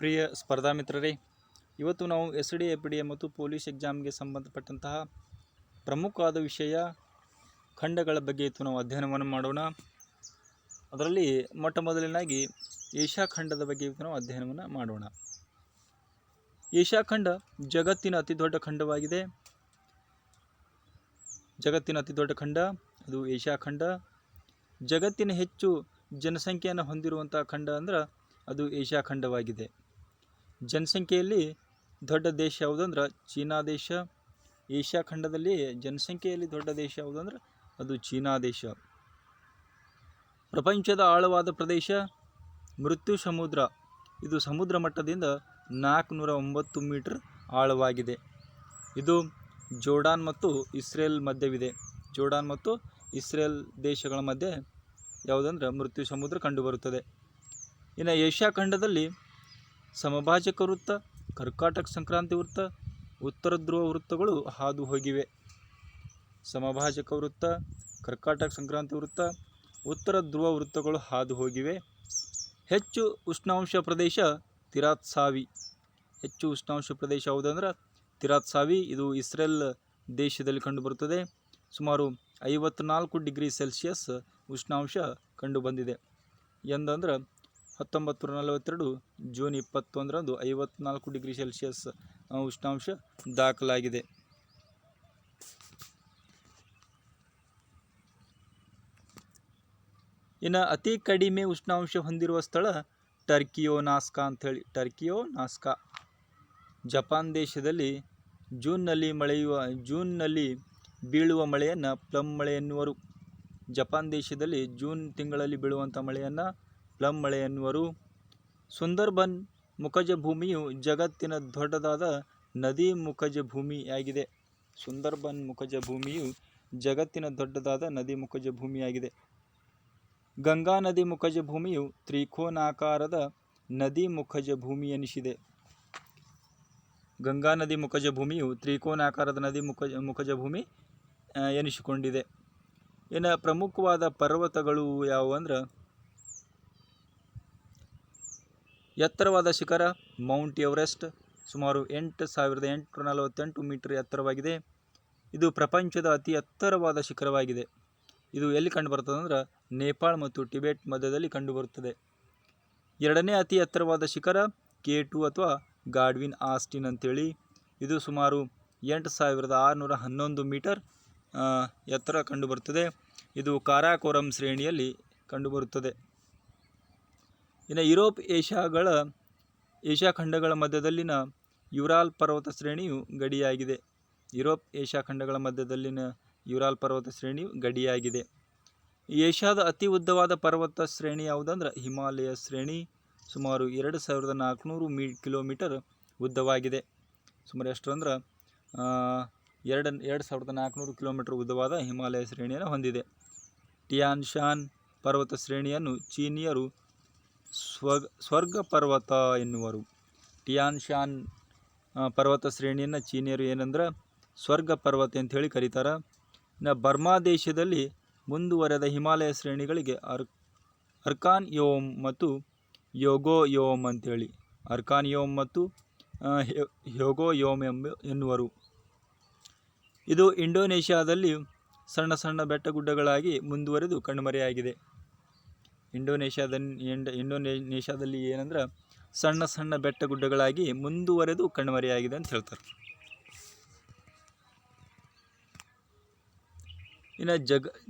ಪ್ರಿಯ ಸ್ಪರ್ಧಾ ಮಿತ್ರರೇ, ಇವತ್ತು ನಾವು SDA ಮತ್ತು ಪೊಲೀಸ್ ಎಕ್ಸಾಮ್ಗೆ ಸಂಬಂಧಪಟ್ಟಂತಹ ಪ್ರಮುಖವಾದ ವಿಷಯ ಖಂಡಗಳ ಬಗ್ಗೆ ಇವತ್ತು ನಾವು ಅಧ್ಯಯನವನ್ನು ಮಾಡೋಣ. ಅದರಲ್ಲಿ ಮೊಟ್ಟ ಮೊದಲನೇದಾಗಿ ಏಷ್ಯಾ ಖಂಡದ ಬಗ್ಗೆ ಇವತ್ತು ನಾವು ಅಧ್ಯಯನವನ್ನು ಮಾಡೋಣ. ಏಷ್ಯಾ ಖಂಡ ಜಗತ್ತಿನ ಅತಿ ದೊಡ್ಡ ಖಂಡವಾಗಿದೆ. ಜಗತ್ತಿನ ಅತಿ ದೊಡ್ಡ ಖಂಡ ಅದು ಏಷ್ಯಾ ಖಂಡ. ಜಗತ್ತಿನ ಹೆಚ್ಚು ಜನಸಂಖ್ಯೆಯನ್ನು ಹೊಂದಿರುವಂಥ ಖಂಡ ಅಂದ್ರೆ ಅದು ಏಷ್ಯಾ ಖಂಡವಾಗಿದೆ. ಜನಸಂಖ್ಯೆಯಲ್ಲಿ ದೊಡ್ಡ ದೇಶ ಯಾವುದಂದ್ರೆ ಚೀನಾ ದೇಶ. ಏಷ್ಯಾ ಖಂಡದಲ್ಲಿ ಜನಸಂಖ್ಯೆಯಲ್ಲಿ ದೊಡ್ಡ ದೇಶ ಯಾವುದಂದ್ರೆ ಅದು ಚೀನಾ ದೇಶ. ಪ್ರಪಂಚದ ಆಳವಾದ ಪ್ರದೇಶ ಮೃತ್ಯು ಸಮುದ್ರ. ಇದು ಸಮುದ್ರ ಮಟ್ಟದಿಂದ 409 ಮೀಟರ್ ಆಳವಾಗಿದೆ. ಇದು ಜೋರ್ಡಾನ್ ಮತ್ತು ಇಸ್ರೇಲ್ ಮಧ್ಯವಿದೆ. ಜೋರ್ಡಾನ್ ಮತ್ತು ಇಸ್ರೇಲ್ ದೇಶಗಳ ಮಧ್ಯೆ ಯಾವುದಂದ್ರೆ ಮೃತ್ಯು ಸಮುದ್ರ ಕಂಡುಬರುತ್ತದೆ. ಇನ್ನು ಏಷ್ಯಾ ಖಂಡದಲ್ಲಿ ಸಮಭಾಜಕ ವೃತ್ತ, ಕರ್ಕಾಟಕ ಸಂಕ್ರಾಂತಿ ವೃತ್ತ, ಉತ್ತರ ಧ್ರುವ ವೃತ್ತಗಳು ಹಾದು ಹೋಗಿವೆ. ಸಮಭಾಜಕ ವೃತ್ತ, ಕರ್ಕಾಟಕ ಸಂಕ್ರಾಂತಿ ವೃತ್ತ, ಉತ್ತರ ಧ್ರುವ ವೃತ್ತಗಳು ಹಾದು ಹೋಗಿವೆ. ಹೆಚ್ಚು ಉಷ್ಣಾಂಶ ಪ್ರದೇಶ ತಿರಾತ್ಸಾವಿ. ಹೆಚ್ಚು ಉಷ್ಣಾಂಶ ಪ್ರದೇಶ ಯಾವುದಂದ್ರೆ ತಿರಾತ್ಸಾವಿ. ಇದು ಇಸ್ರೇಲ್ ದೇಶದಲ್ಲಿ ಕಂಡುಬರುತ್ತದೆ. ಸುಮಾರು 54 ಡಿಗ್ರಿ ಸೆಲ್ಸಿಯಸ್ ಉಷ್ಣಾಂಶ ಕಂಡುಬಂದಿದೆ. ಎಂದಂದ್ರೆ 1942 ಜೂನ್ 21ರಂದು 54 ಡಿಗ್ರಿ ಸೆಲ್ಸಿಯಸ್ ಉಷ್ಣಾಂಶ ದಾಖಲಾಗಿದೆ. ಇನ್ನು ಅತಿ ಕಡಿಮೆ ಉಷ್ಣಾಂಶ ಹೊಂದಿರುವ ಸ್ಥಳ ಟರ್ಕಿಯೋನಾಸ್ಕಾ ಅಂಥೇಳಿ. ಟರ್ಕಿಯೋನಾಸ್ಕಾ ಜಪಾನ್ ದೇಶದಲ್ಲಿ ಜೂನ್ನಲ್ಲಿ ಬೀಳುವ ಮಳೆಯನ್ನು ಪ್ಲಮ್ ಮಳೆ ಎನ್ನುವರು. ಜಪಾನ್ ದೇಶದಲ್ಲಿ ಜೂನ್ ತಿಂಗಳಲ್ಲಿ ಬೀಳುವಂಥ ಮಳೆಯನ್ನು ಪ್ಲಮ್ ಮಳೆ ಎನ್ನುವರು. ಸುಂದರ್ಬನ್ ಮುಖಜ ಭೂಮಿಯು ಜಗತ್ತಿನ ದೊಡ್ಡದಾದ ನದಿ ಮುಖಜ ಭೂಮಿಯಾಗಿದೆ. ಸುಂದರ್ಬನ್ ಮುಖಜ ಭೂಮಿಯು ಜಗತ್ತಿನ ದೊಡ್ಡದಾದ ನದಿ ಮುಖಜ ಭೂಮಿಯಾಗಿದೆ. ಗಂಗಾ ನದಿ ಮುಖಜ ಭೂಮಿಯು ತ್ರಿಕೋನಾಕಾರದ ನದಿ ಮುಖಜ ಭೂಮಿ ಎನಿಸಿದೆ. ಗಂಗಾ ನದಿ ಮುಖಜ ಭೂಮಿಯು ತ್ರಿಕೋನಾಕಾರದ ನದಿ ಮುಖಜ ಭೂಮಿ ಎನಿಸಿಕೊಂಡಿದೆ. ಇನ್ನು ಪ್ರಮುಖವಾದ ಪರ್ವತಗಳು ಯಾವುವು ಅಂದ್ರೆ ಎತ್ತರವಾದ ಶಿಖರ ಮೌಂಟ್ ಎವರೆಸ್ಟ್. ಸುಮಾರು 8848 ಮೀಟರ್ ಎತ್ತರವಾಗಿದೆ. ಇದು ಪ್ರಪಂಚದ ಅತಿ ಎತ್ತರವಾದ ಶಿಖರವಾಗಿದೆ. ಇದು ಎಲ್ಲಿ ಕಂಡುಬರ್ತದೆ ಅಂದ್ರೆ ನೇಪಾಳ ಮತ್ತು ಟಿಬೆಟ್ ಮಧ್ಯದಲ್ಲಿ ಕಂಡುಬರುತ್ತದೆ. ಎರಡನೇ ಅತಿ ಎತ್ತರವಾದ ಶಿಖರ K2 ಅಥವಾ ಗಾಡ್ವಿನ್ ಆಸ್ಟಿನ್ ಅಂತೇಳಿ. ಇದು ಸುಮಾರು 8611 ಮೀಟರ್ ಎತ್ತರ ಕಂಡುಬರುತ್ತದೆ. ಇದು ಕಾರಾಕೋರಂ ಶ್ರೇಣಿಯಲ್ಲಿ ಕಂಡುಬರುತ್ತದೆ. ಇನ್ನು ಯುರೋಪ್ ಏಷ್ಯಾ ಖಂಡಗಳ ಮಧ್ಯದಲ್ಲಿನ ಯುರಾಲ್ ಪರ್ವತ ಶ್ರೇಣಿಯು ಗಡಿಯಾಗಿದೆ. ಯುರೋಪ್ ಏಷ್ಯಾ ಖಂಡಗಳ ಮಧ್ಯದಲ್ಲಿನ ಯುರಾಲ್ ಪರ್ವತ ಶ್ರೇಣಿಯು ಗಡಿಯಾಗಿದೆ. ಏಷ್ಯಾದ ಅತಿ ಉದ್ದವಾದ ಪರ್ವತ ಶ್ರೇಣಿ ಯಾವುದಂದ್ರೆ ಹಿಮಾಲಯ ಶ್ರೇಣಿ. ಸುಮಾರು 2400 ಕಿಲೋಮೀಟರ್ ಉದ್ದವಾಗಿದೆ. ಸುಮಾರು ಎಷ್ಟು ಅಂದ್ರೆ 2400 ಕಿಲೋಮೀಟರ್ ಉದ್ದವಾದ ಹಿಮಾಲಯ ಶ್ರೇಣಿಯನ್ನು ಹೊಂದಿದೆ. ಟಿಯಾನ್ ಶಾನ್ ಪರ್ವತ ಶ್ರೇಣಿಯನ್ನು ಚೀನಿಯರು ಸ್ವರ್ಗ ಪರ್ವತ ಎನ್ನುವರು. ಟಿಯಾನ್ ಶಾನ್ ಪರ್ವತ ಶ್ರೇಣಿಯನ್ನು ಚೀನಿಯರು ಏನಂದ್ರೆ ಸ್ವರ್ಗ ಪರ್ವತ ಅಂತ ಹೇಳಿ ಕರೀತಾರೆ. ಇನ್ನು ಬರ್ಮಾ ದೇಶದಲ್ಲಿ ಮುಂದುವರೆದ ಹಿಮಾಲಯ ಶ್ರೇಣಿಗಳಿಗೆ ಅರ್ಕಾನ್ ಯೋಮ್ ಮತ್ತು ಯೋಗೋ ಯೋಮ್ ಅಂತೇಳಿ. ಅರ್ಕಾನ್ ಯೋಮ್ ಮತ್ತು ಯೋಗೋ ಯೋಮ್ ಎನ್ನುವರು. ಇದು ಇಂಡೋನೇಷ್ಯಾದಲ್ಲಿ ಸಣ್ಣ ಸಣ್ಣ ಬೆಟ್ಟಗುಡ್ಡಗಳಾಗಿ ಮುಂದುವರೆದು ಕಣ್ಮರೆಯಾಗಿದೆ. ಇಂಡೋನೇಷ್ಯಾದಲ್ಲಿ ಏನಂದ್ರೆ ಸಣ್ಣ ಸಣ್ಣ ಬೆಟ್ಟಗುಡ್ಡಗಳಾಗಿ ಮುಂದುವರೆದು ಕಣ್ಮರೆಯಾಗಿದೆ ಅಂತ ಹೇಳ್ತಾರೆ. ಇನ್ನು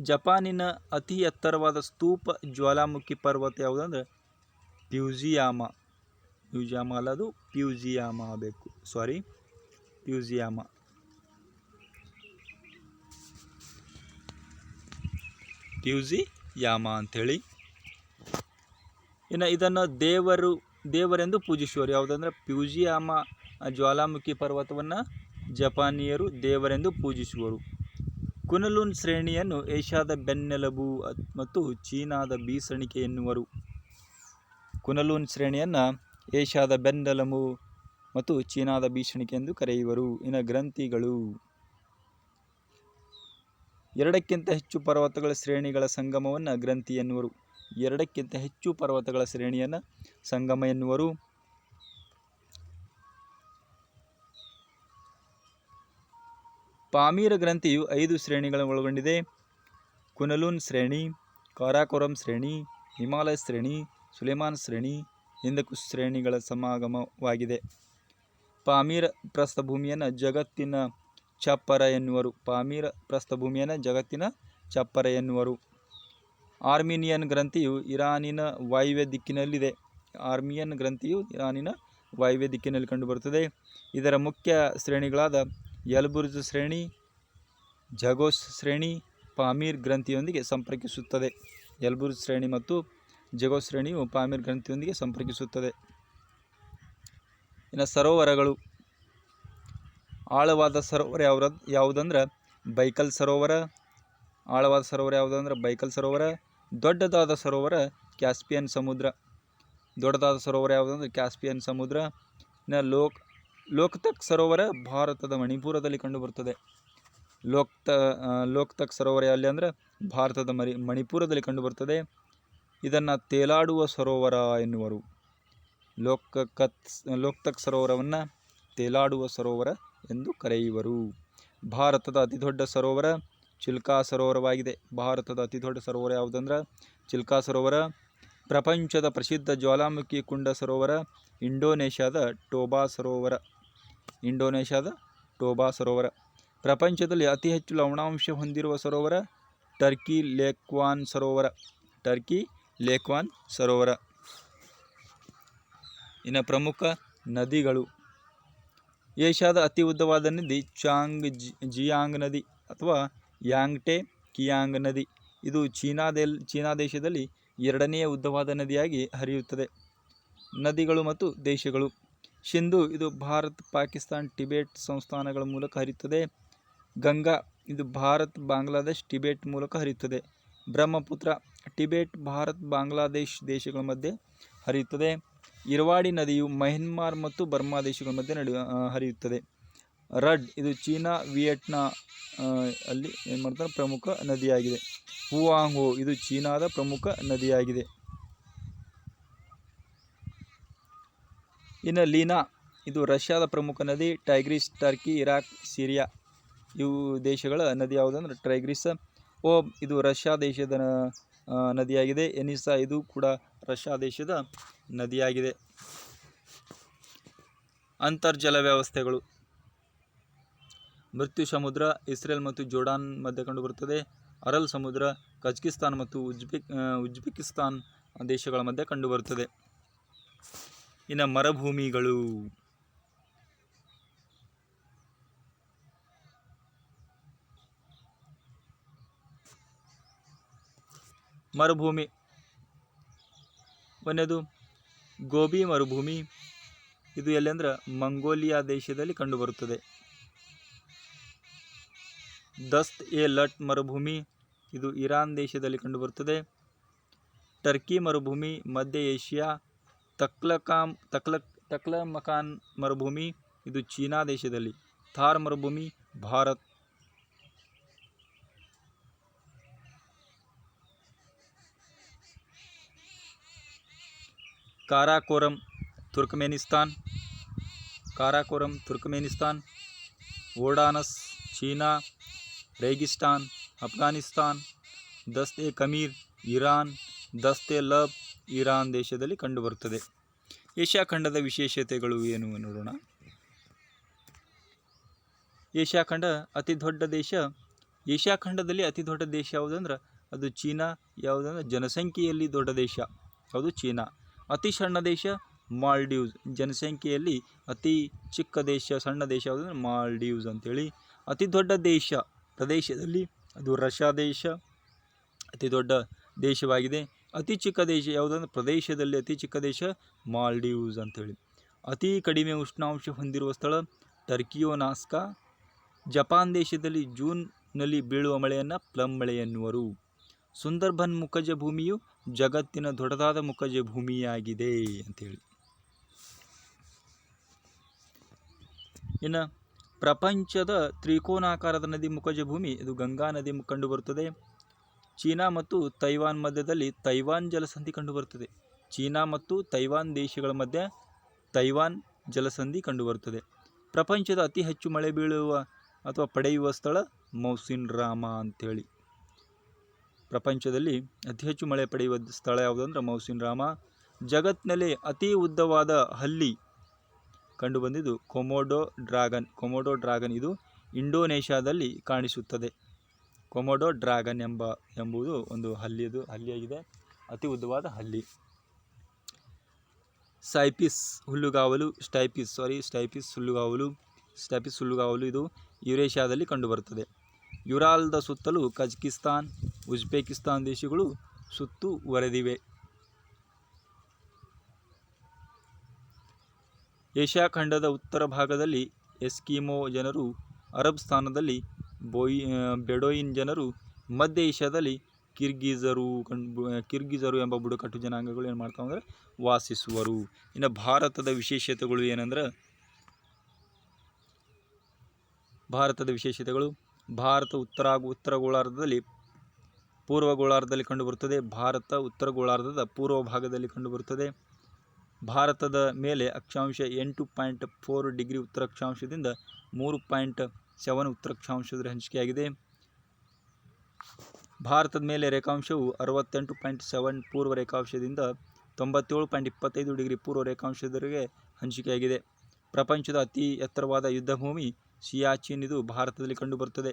ಜಪಾನಿನ ಅತಿ ಎತ್ತರವಾದ ಸ್ತೂಪ ಜ್ವಾಲಾಮುಖಿ ಪರ್ವತ ಯಾವುದಂದ್ರೆ ಫ್ಯೂಜಿಯಾಮಾ. ಅಲ್ಲ, ಅದು ಫ್ಯೂಜಿಯಾಮಾ ಆಗಬೇಕು. ಫ್ಯೂಜಿಯಾಮಾ ಅಂಥೇಳಿ. ಇನ್ನು ಇದನ್ನು ದೇವರೆಂದು ಪೂಜಿಸುವರು. ಯಾವುದಂದ್ರೆ ಫ್ಯೂಜಿಯಾಮಾ ಜ್ವಾಲಾಮುಖಿ ಪರ್ವತವನ್ನು ಜಪಾನಿಯರು ದೇವರೆಂದು ಪೂಜಿಸುವರು. ಕುನಲುನ್ ಶ್ರೇಣಿಯನ್ನು ಏಷ್ಯಾದ ಬೆನ್ನೆಲುಬು ಮತ್ತು ಚೀನಾದ ಬೀಸಣಿಕೆ ಎನ್ನುವರು. ಕುನಲುನ್ ಶ್ರೇಣಿಯನ್ನು ಏಷ್ಯಾದ ಬೆನ್ನೆಲುಬು ಮತ್ತು ಚೀನಾದ ಬೀಸಣಿಕೆ ಎಂದು ಕರೆಯುವರು. ಇನ್ನು ಗ್ರಂಥಿಗಳು 2ಕ್ಕಿಂತ ಹೆಚ್ಚು ಪರ್ವತಗಳ ಶ್ರೇಣಿಗಳ ಸಂಗಮವನ್ನು ಗ್ರಂಥಿ ಎನ್ನುವರು. 2ಕ್ಕಿಂತ ಹೆಚ್ಚು ಪರ್ವತಗಳ ಶ್ರೇಣಿಯನ್ನು ಸಂಗಮ ಎನ್ನುವರು. ಪಾಮೀರ ಗ್ರಂಥಿಯು 5 ಶ್ರೇಣಿಗಳನ್ನು ಒಳಗೊಂಡಿದೆ. ಕುನಲುನ್ ಶ್ರೇಣಿ, ಕಾರಾಕೋರಂ ಶ್ರೇಣಿ, ಹಿಮಾಲಯ ಶ್ರೇಣಿ, ಸುಲೇಮಾನ್ ಶ್ರೇಣಿ, ಹಿಂದಕುಶ್ ಶ್ರೇಣಿಗಳ ಸಮಾಗಮವಾಗಿದೆ. ಪಾಮೀರ ಪ್ರಸ್ಥಭೂಮಿಯನ್ನು ಜಗತ್ತಿನ ಚಪ್ಪರ ಎನ್ನುವರು. ಪಾಮೀರ ಪ್ರಸ್ಥಭೂಮಿಯನ್ನು ಜಗತ್ತಿನ ಚಪ್ಪರ ಎನ್ನುವರು. ಆರ್ಮಿನಿಯನ್ ಗ್ರಂಥಿಯು ಇರಾನಿನ ವಾಯುವ್ಯ ದಿಕ್ಕಿನಲ್ಲಿದೆ. ಆರ್ಮಿಯನ್ ಗ್ರಂಥಿಯು ಇರಾನಿನ ವಾಯುವ್ಯ ದಿಕ್ಕಿನಲ್ಲಿ ಕಂಡುಬರುತ್ತದೆ. ಇದರ ಮುಖ್ಯ ಶ್ರೇಣಿಗಳಾದ ಎಲ್ಬುರ್ಜ್ ಶ್ರೇಣಿ, ಜಗೋಸ್ ಶ್ರೇಣಿ ಪಾಮೀರ್ ಗ್ರಂಥಿಯೊಂದಿಗೆ ಸಂಪರ್ಕಿಸುತ್ತದೆ. ಎಲ್ಬುರ್ಜ್ ಶ್ರೇಣಿ ಮತ್ತು ಜಗೋಸ್ ಶ್ರೇಣಿಯು ಪಾಮೀರ್ ಗ್ರಂಥಿಯೊಂದಿಗೆ ಸಂಪರ್ಕಿಸುತ್ತದೆ. ಇನ್ನು ಸರೋವರಗಳು. ಆಳವಾದ ಸರೋವರ ಯಾವುದಂದ್ರೆ ಬೈಕಲ್ ಸರೋವರ. ಆಳವಾದ ಸರೋವರ ಯಾವುದಂದ್ರೆ ಬೈಕಲ್ ಸರೋವರ. ದೊಡ್ಡದಾದ ಸರೋವರ ಕ್ಯಾಸ್ಪಿಯನ್ ಸಮುದ್ರ. ದೊಡ್ಡದಾದ ಸರೋವರ ಯಾವುದಂದ್ರೆ ಕ್ಯಾಸ್ಪಿಯನ್ ಸಮುದ್ರ. ಇನ್ನು ಲೋಕ್ತಕ್ ಸರೋವರ ಭಾರತದ ಮಣಿಪುರದಲ್ಲಿ ಕಂಡುಬರುತ್ತದೆ. ಲೋಕ್ತಕ್ ಸರೋವರ ಎಲ್ಲಿ ಅಂದರೆ ಭಾರತದ ಮಣಿಪುರದಲ್ಲಿ ಕಂಡುಬರುತ್ತದೆ. ಇದನ್ನು ತೇಲಾಡುವ ಸರೋವರ ಎನ್ನುವರು. ಲೋಕ್ತಕ್ ಸರೋವರವನ್ನು ತೇಲಾಡುವ ಸರೋವರ ಎಂದು ಕರೆಯುವರು. ಭಾರತದ ಅತಿದೊಡ್ಡ ಸರೋವರ ಚಿಲ್ಕಾ ಸರೋವರವಾಗಿದೆ. ಭಾರತದ ಅತಿದೊಡ್ಡ ಸರೋವರ ಯಾವುದಂದ್ರೆ ಚಿಲ್ಕಾ ಸರೋವರ. ಪ್ರಪಂಚದ ಪ್ರಸಿದ್ಧ ಜ್ವಾಲಾಮುಖಿ ಕುಂಡ ಸರೋವರ ಇಂಡೋನೇಷ್ಯಾದ ಟೋಬಾ ಸರೋವರ. ಇಂಡೋನೇಷ್ಯಾದ ಟೋಬಾ ಸರೋವರ. ಪ್ರಪಂಚದಲ್ಲಿ ಅತಿ ಹೆಚ್ಚು ಲವಣಾಂಶ ಹೊಂದಿರುವ ಸರೋವರ ಟರ್ಕಿ ಲೇಕ್ವಾನ್ ಸರೋವರ. ಟರ್ಕಿ ಲೇಕ್ವಾನ್ ಸರೋವರ. ಇನ್ನು ಪ್ರಮುಖ ನದಿಗಳು. ಏಷ್ಯಾದ ಅತಿ ಉದ್ದವಾದ ನದಿ ಜಿಯಾಂಗ್ ನದಿ ಅಥವಾ ಯಾಂಗ್ಟೆ ಕಿಯಾಂಗ್ ನದಿ. ಇದು ಚೀನಾ ದೇಶದಲ್ಲಿ 2ನೇ ಉದ್ದವಾದ ನದಿಯಾಗಿ ಹರಿಯುತ್ತದೆ. ನದಿಗಳು ಮತ್ತು ದೇಶಗಳು. ಸಿಂಧು ಇದು ಭಾರತ್, ಪಾಕಿಸ್ತಾನ್, ಟಿಬೆಟ್ ಸಂಸ್ಥಾನಗಳ ಮೂಲಕ ಹರಿಯುತ್ತದೆ. ಗಂಗಾ ಇದು ಭಾರತ್, ಬಾಂಗ್ಲಾದೇಶ್, ಟಿಬೆಟ್ ಮೂಲಕ ಹರಿಯುತ್ತದೆ. ಬ್ರಹ್ಮಪುತ್ರ ಟಿಬೆಟ್, ಭಾರತ್, ಬಾಂಗ್ಲಾದೇಶ್ ದೇಶಗಳ ಮಧ್ಯೆ ಹರಿಯುತ್ತದೆ. ಇರವಾಡಿ ನದಿಯು ಮಯನ್ಮಾರ್ ಮತ್ತು ಬರ್ಮಾ ದೇಶಗಳ ಮಧ್ಯೆ ಹರಿಯುತ್ತದೆ. ರಡ್ ಇದು ಚೀನಾ, ವಿಯೆಟ್ನಾಂ ಅಲ್ಲಿ ಏನು ಮಾಡ್ತಾರೆ ಪ್ರಮುಖ ನದಿಯಾಗಿದೆ. ಹುವಾಂಗ್ ಇದು ಚೀನಾದ ಪ್ರಮುಖ ನದಿಯಾಗಿದೆ. ಇನ್ನು ಲೀನಾ ಇದು ರಷ್ಯಾದ ಪ್ರಮುಖ ನದಿ. ಟೈಗ್ರಿಸ್ ಟರ್ಕಿ, ಇರಾಕ್, ಸಿರಿಯಾ ಇವು ದೇಶಗಳ ನದಿ ಯಾವುದಂದ್ರೆ ಟೈಗ್ರಿಸ್. ಓಬ್ ಇದು ರಷ್ಯಾ ದೇಶದ ನದಿಯಾಗಿದೆ. ಎನಿಸಾ ಇದು ಕೂಡ ರಷ್ಯಾ ದೇಶದ ನದಿಯಾಗಿದೆ. ಅಂತರ್ಜಲ ವ್ಯವಸ್ಥೆಗಳು. ಮೃತ್ಯು ಸಮುದ್ರ ಇಸ್ರೇಲ್ ಮತ್ತು ಜೋರ್ಡಾನ್ ಮಧ್ಯೆ ಕಂಡುಬರುತ್ತದೆ. ಅರಲ್ ಸಮುದ್ರ ಕಜಕಿಸ್ತಾನ್ ಮತ್ತು ಉಜ್ಬೆಕಿಸ್ತಾನ್ ದೇಶಗಳ ಮಧ್ಯೆ ಕಂಡುಬರುತ್ತದೆ. ಇನ್ನು ಮರುಭೂಮಿಗಳು. ಮರುಭೂಮಿ ಒಂದೇದು ಗೋಬಿ ಮರುಭೂಮಿ. ಇದು ಎಲ್ಲಿ ಅಂದ್ರೆ ಮಂಗೋಲಿಯಾ ದೇಶದಲ್ಲಿ ಕಂಡುಬರುತ್ತದೆ. ದಸ್ತ್ ಎ ಲಟ್ ಮರುಭೂಮಿ ಇದು ಇರಾನ್ ದೇಶದಲ್ಲಿ ಕಂಡುಬರುತ್ತದೆ. ಟರ್ಕಿ ಮರುಭೂಮಿ ಮಧ್ಯ ಏಷ್ಯಾ. ತಕ್ಲಮಕಾನ್ ಮರುಭೂಮಿ ಇದು ಚೀನಾ ದೇಶದಲ್ಲಿ. ಥಾರ್ ಮರುಭೂಮಿ ಭಾರತ್. ಕಾರಾಕೋರಂ ತುರ್ಕಮೆನಿಸ್ತಾನ್. ಓರ್ಡಾನಸ್ ಚೀನಾ. ರೇಗಿಸ್ತಾನ್ ಅಫ್ಘಾನಿಸ್ತಾನ್. ದಸ್ತ್ ಎ ಕಮೀರ್ ಇರಾನ್. ದಸ್ತ್ ಎ ಲಬ್ ಇರಾನ್ ದೇಶದಲ್ಲಿ ಕಂಡುಬರುತ್ತದೆ. ಏಷ್ಯಾ ಖಂಡದ ವಿಶೇಷತೆಗಳು ಏನು ನೋಡೋಣ. ಏಷ್ಯಾ ಖಂಡ ಅತಿ ದೊಡ್ಡ ದೇಶ. ಏಷ್ಯಾ ಖಂಡದಲ್ಲಿ ಅತಿ ದೊಡ್ಡ ದೇಶ ಯಾವುದಂದ್ರೆ ಅದು ಚೀನಾ. ಯಾವುದಂದ್ರೆ ಜನಸಂಖ್ಯೆಯಲ್ಲಿ ದೊಡ್ಡ ದೇಶ ಅದು ಚೀನಾ. ಅತಿ ಸಣ್ಣ ದೇಶ ಮಾಲ್ಡೀವ್ಸ್. ಜನಸಂಖ್ಯೆಯಲ್ಲಿ ಅತಿ ಚಿಕ್ಕ ದೇಶ, ಸಣ್ಣ ದೇಶ ಯಾವುದಂದ್ರೆ ಮಾಲ್ಡೀವ್ಸ್ ಅಂತೇಳಿ. ಅತಿ ದೊಡ್ಡ ದೇಶ ಪ್ರದೇಶದಲ್ಲಿ ಅದು ರಷ್ಯಾ ದೇಶ ಅತಿ ದೊಡ್ಡ ದೇಶವಾಗಿದೆ. ಅತಿ ಚಿಕ್ಕ ದೇಶ ಯಾವುದಂದ್ರೆ ಪ್ರದೇಶದಲ್ಲಿ ಅತಿ ಚಿಕ್ಕ ದೇಶ ಮಾಲ್ಡೀವ್ಸ್ ಅಂತೇಳಿ. ಅತಿ ಕಡಿಮೆ ಉಷ್ಣಾಂಶ ಹೊಂದಿರುವ ಸ್ಥಳ ಟರ್ಕಿಯೋನಾಸ್ಕಾ. ಜಪಾನ್ ದೇಶದಲ್ಲಿ ಜೂನ್ನಲ್ಲಿ ಬೀಳುವ ಮಳೆಯನ್ನು ಪ್ಲಮ್ ಮಳೆ ಎನ್ನುವರು. ಸುಂದರ್ಬನ್ ಮುಖಜ ಭೂಮಿಯು ಜಗತ್ತಿನ ದೊಡ್ಡದಾದ ಮುಖಜ ಭೂಮಿಯಾಗಿದೆ ಅಂತೇಳಿ. ಇನ್ನು ಪ್ರಪಂಚದ ತ್ರಿಕೋನಾಕಾರದ ನದಿ ಮುಖಜ ಭೂಮಿ ಇದು ಗಂಗಾ ನದಿ ಕಂಡುಬರುತ್ತದೆ. ಚೀನಾ ಮತ್ತು ತೈವಾನ್ ಮಧ್ಯದಲ್ಲಿ ತೈವಾನ್ ಜಲಸಂಧಿ ಕಂಡುಬರುತ್ತದೆ. ಚೀನಾ ಮತ್ತು ತೈವಾನ್ ದೇಶಗಳ ಮಧ್ಯೆ ತೈವಾನ್ ಜಲಸಂಧಿ ಕಂಡುಬರುತ್ತದೆ. ಪ್ರಪಂಚದ ಅತಿ ಹೆಚ್ಚು ಮಳೆ ಬೀಳುವ ಅಥವಾ ಪಡೆಯುವ ಸ್ಥಳ ಮೌಸಿನ್ ರಾಮ ಅಂಥೇಳಿ. ಪ್ರಪಂಚದಲ್ಲಿ ಅತಿ ಹೆಚ್ಚು ಮಳೆ ಪಡೆಯುವ ಸ್ಥಳ ಯಾವುದು ಅಂದರೆ ಮೌಸಿನ್ ರಾಮ. ಜಗತ್ತಿನಲ್ಲಿ ಅತಿ ಉದ್ದವಾದ ಹಲ್ಲಿ ಕಂಡುಬಂದಿದ್ದು ಕೊಮೊಡೊ ಡ್ರ್ಯಾಗನ್. ಇದು ಇಂಡೋನೇಷ್ಯಾದಲ್ಲಿ ಕಾಣಿಸುತ್ತದೆ. ಕೊಮೊಡೊ ಡ್ರ್ಯಾಗನ್ ಎಂಬುದು ಒಂದು ಹಲ್ಲಿಯಾಗಿದೆ, ಅತಿ ಉದ್ದವಾದ ಹಲ್ಲಿ. ಸ್ಟೈಪಿಸ್ ಹುಲ್ಲುಗಾವಲು ಇದು ಯುರೇಷಿಯಾದಲ್ಲಿ ಕಂಡುಬರುತ್ತದೆ. ಯುರಾಲ್ದ ಸುತ್ತಲೂ ಕಜಕಿಸ್ತಾನ್, ಉಜ್ಬೇಕಿಸ್ತಾನ್ ದೇಶಗಳು ಸುತ್ತುವರೆದಿವೆ. ಏಷ್ಯಾ ಖಂಡದ ಉತ್ತರ ಭಾಗದಲ್ಲಿ ಎಸ್ಕಿಮೋ ಜನರು, ಅರಬ್ ಸ್ಥಾನದಲ್ಲಿ ಬೆಡೋಯಿನ್ ಜನರು, ಮಧ್ಯ ಏಷ್ಯಾದಲ್ಲಿ ಕಿರ್ಗಿಜರು ಎಂಬ ಬುಡಕಟ್ಟು ಜನಾಂಗಗಳು ಏನು ಮಾಡ್ತಾವೆ ಅಂದರೆ ವಾಸಿಸುವರು. ಇನ್ನು ಭಾರತದ ವಿಶೇಷತೆಗಳು ಏನಂದ್ರೆ, ಭಾರತ ಉತ್ತರ ಗೋಳಾರ್ಧದಲ್ಲಿ ಪೂರ್ವ ಗೋಳಾರ್ಧದಲ್ಲಿ ಕಂಡುಬರುತ್ತದೆ. ಭಾರತ ಉತ್ತರ ಗೋಳಾರ್ಧದ ಪೂರ್ವ ಭಾಗದಲ್ಲಿ ಕಂಡುಬರುತ್ತದೆ. ಭಾರತದ ಮೇಲೆ ಅಕ್ಷಾಂಶ 8.4 ಡಿಗ್ರಿ ಉತ್ತರ ಅಕ್ಷಾಂಶದಿಂದ 3.7 ಉತ್ತರ ಅಕ್ಷಾಂಶದ ಹಂಚಿಕೆಯಾಗಿದೆ. ಭಾರತದ ಮೇಲೆ ರೇಖಾಂಶವು 68.7 ಪೂರ್ವ ರೇಖಾಂಶದಿಂದ 97.25 ಡಿಗ್ರಿ ಪೂರ್ವ ರೇಖಾಂಶದವರೆಗೆ ಹಂಚಿಕೆಯಾಗಿದೆ. ಪ್ರಪಂಚದ ಅತಿ ಎತ್ತರವಾದ ಯುದ್ಧಭೂಮಿ ಸಿಯಾಚಿನ್, ಇದು ಭಾರತದಲ್ಲಿ ಕಂಡುಬರುತ್ತದೆ.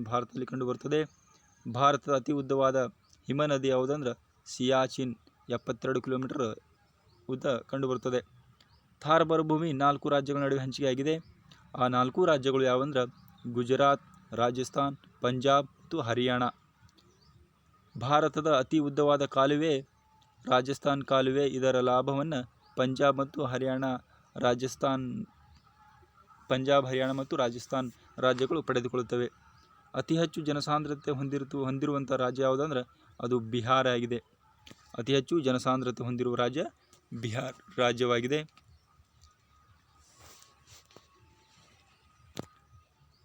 ಭಾರತದಲ್ಲಿ ಕಂಡುಬರುತ್ತದೆ. ಭಾರತದ ಅತಿ ಉದ್ದವಾದ ಹಿಮನದಿ ಯಾವುದಂದ್ರೆ ಸಿಯಾಚಿನ್, 72 ಕಿಲೋಮೀಟರ್ ಉದ್ದ ಕಂಡುಬರುತ್ತದೆ. ಥಾರ್ ಮರುಭೂಮಿ 4 ರಾಜ್ಯಗಳ ನಡುವೆ ಹಂಚಿಕೆಯಾಗಿದೆ. ಆ 4 ರಾಜ್ಯಗಳು ಯಾವಂದ್ರೆ ಗುಜರಾತ್, ರಾಜಸ್ಥಾನ್, ಪಂಜಾಬ್ ಮತ್ತು ಹರಿಯಾಣ. ಭಾರತದ ಅತಿ ಉದ್ದವಾದ ಕಾಲುವೆ ರಾಜಸ್ಥಾನ್ ಕಾಲುವೆ. ಇದರ ಲಾಭವನ್ನು ಪಂಜಾಬ್, ಹರಿಯಾಣ ಮತ್ತು ರಾಜಸ್ಥಾನ್ ರಾಜ್ಯಗಳು ಪಡೆದುಕೊಳ್ಳುತ್ತವೆ. ಅತಿ ಹೆಚ್ಚು ಜನಸಾಂದ್ರತೆ ಹೊಂದಿರುವಂಥ ರಾಜ್ಯ ಯಾವುದಂದ್ರೆ ಅದು ಬಿಹಾರ ಆಗಿದೆ. ಅತಿ ಹೆಚ್ಚು ಜನಸಾಂದ್ರತೆ ಹೊಂದಿರುವ ರಾಜ್ಯ ಬಿಹಾರ್ ರಾಜ್ಯವಾಗಿದೆ.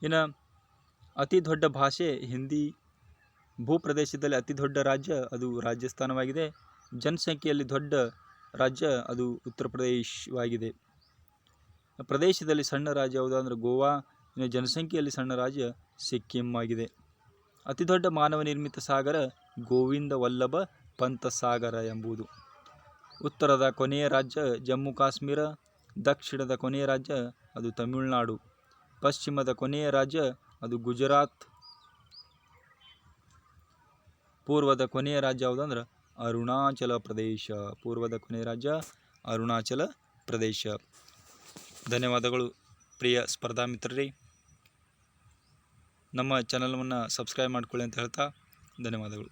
ಇನ್ನು ಅತಿ ದೊಡ್ಡ ಭಾಷೆ ಹಿಂದಿ. ಭೂಪ್ರದೇಶದಲ್ಲಿ ಅತಿ ದೊಡ್ಡ ರಾಜ್ಯ ಅದು ರಾಜಸ್ಥಾನವಾಗಿದೆ. ಜನಸಂಖ್ಯೆಯಲ್ಲಿ ದೊಡ್ಡ ರಾಜ್ಯ ಅದು ಉತ್ತರ ಪ್ರದೇಶವಾಗಿದೆ. ಪ್ರದೇಶದಲ್ಲಿ ಸಣ್ಣ ರಾಜ್ಯ ಯಾವುದು ಅಂದರೆ ಗೋವಾ. ಇನ್ನು ಜನಸಂಖ್ಯೆಯಲ್ಲಿ ಸಣ್ಣ ರಾಜ್ಯ ಸಿಕ್ಕಿಂ ಆಗಿದೆ. ಅತಿ ದೊಡ್ಡ ಮಾನವ ನಿರ್ಮಿತ ಸಾಗರ ಗೋವಿಂದ ವಲ್ಲಭ ಪಂತ ಸಾಗರ ಎಂಬುದು. ಉತ್ತರದ ಕೊನೆಯ ರಾಜ್ಯ ಜಮ್ಮು ಕಾಶ್ಮೀರ. ದಕ್ಷಿಣದ ಕೊನೆಯ ರಾಜ್ಯ ಅದು ತಮಿಳುನಾಡು. ಪಶ್ಚಿಮದ ಕೊನೆಯ ರಾಜ್ಯ ಅದು ಗುಜರಾತ್. ಪೂರ್ವದ ಕೊನೆಯ ರಾಜ್ಯ ಯಾವುದಂದ್ರೆ ಅರುಣಾಚಲ ಪ್ರದೇಶ. ಧನ್ಯವಾದಗಳು ಪ್ರಿಯ ಸ್ಪರ್ಧಾ ಮಿತ್ರರೇ. ನಮ್ಮ ಚಾನಲನ್ನು ಸಬ್ಸ್ಕ್ರೈಬ್ ಮಾಡಿಕೊಳ್ಳಿ ಅಂತ ಹೇಳ್ತಾ ಧನ್ಯವಾದಗಳು.